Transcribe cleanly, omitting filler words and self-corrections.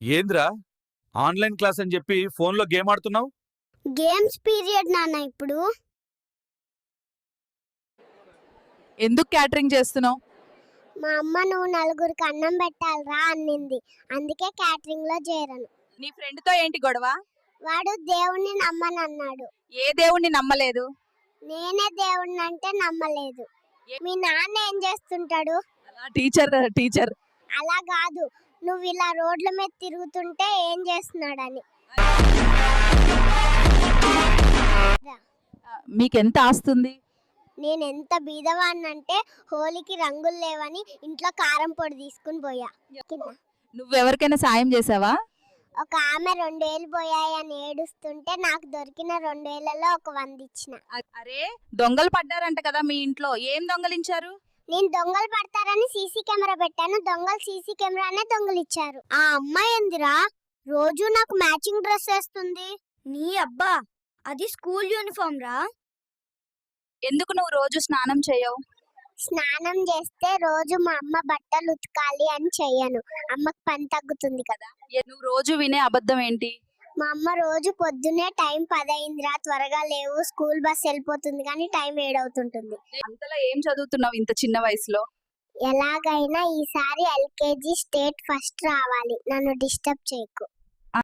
ఏంద్రా online class అని చెప్పి ఫోన్లో గేమ్ ఆడుతున్నావు? గేమ్స్ పీరియడ్ నాన్న ఇప్పుడు. ఎందుకు క్యాటరింగ్ చేస్తున్నావు? మా అమ్మ నువ్వు నలుగురికి అన్నం పెట్టాలిరా అన్నింది, అందుకే క్యాటరింగ్ లో చేరను. నీ ఫ్రెండ్ తో ఏంటి గొడవ? వాడు దేవుణ్ణి నమ్మనన్నాడు. ఏ దేవుణ్ణి నమ్మలేదు? నేనే దేవుణ్ణి అంటే నమ్మలేదు. మీ నాన్న ఏం చేస్తుంటాడు? టీచర్ అలా కాదు, నువ్వు ఇలా రోడ్ల మీద తిరుగుతుంటే ఏం చేస్తున్నాడని. మీకెంత ఆస్తుంది? నేను ఎంత బీదవాడినంటే హోలీకి రంగులు లేవని ఇంట్లో కారం పొడి తీసుకుని పోయా. నువ్వెవరికైనా సాయం చేసావా? ఒక ఆమె 2000 పోయాయని ఏడుస్తుంటే నాకు దొరికిన 2000లో ఒక 100 ఇచ్చిన. అరే దొంగలు పడ్డారంట కదా మీ ఇంట్లో, ఏం దొంగలించారు? నేను దొంగలు పడతారని సీసీ కెమెరా పెట్టాను, దొంగలు సీసీ కెమెరానే దొంగలిచ్చారు. ఆ అమ్మాయి ఏందిరా రోజు నాకు మ్యాచింగ్ డ్రెస్ వేస్తుంది. నీ అబ్బా, అది స్కూల్ యూనిఫామ్ రా. ఎందుకు నువ్వు రోజు స్నానం చేయవు? స్నానం చేస్తే రోజు మా అమ్మ బట్టలు ఉతకాలి అని చెయ్యను, అమ్మకి పని తగ్గుతుంది కదా. నువ్వు రోజు వినే అబద్ధం ఏంటి? మా అమ్మ రోజు పొద్దునే టైం 10 అయిందిరా, త్వరగా లేవు, స్కూల్ బస్ వెళ్ళిపోతుంది, కానీ టైం 7 అవుతుంటుంది. అంతలా ఏం చదువుతున్నావు ఇంత చిన్న వయసులో? ఎలాగైనా ఈసారి LKG స్టేట్ ఫస్ట్ రావాలి, నన్ను డిస్టర్బ్ చేయకు.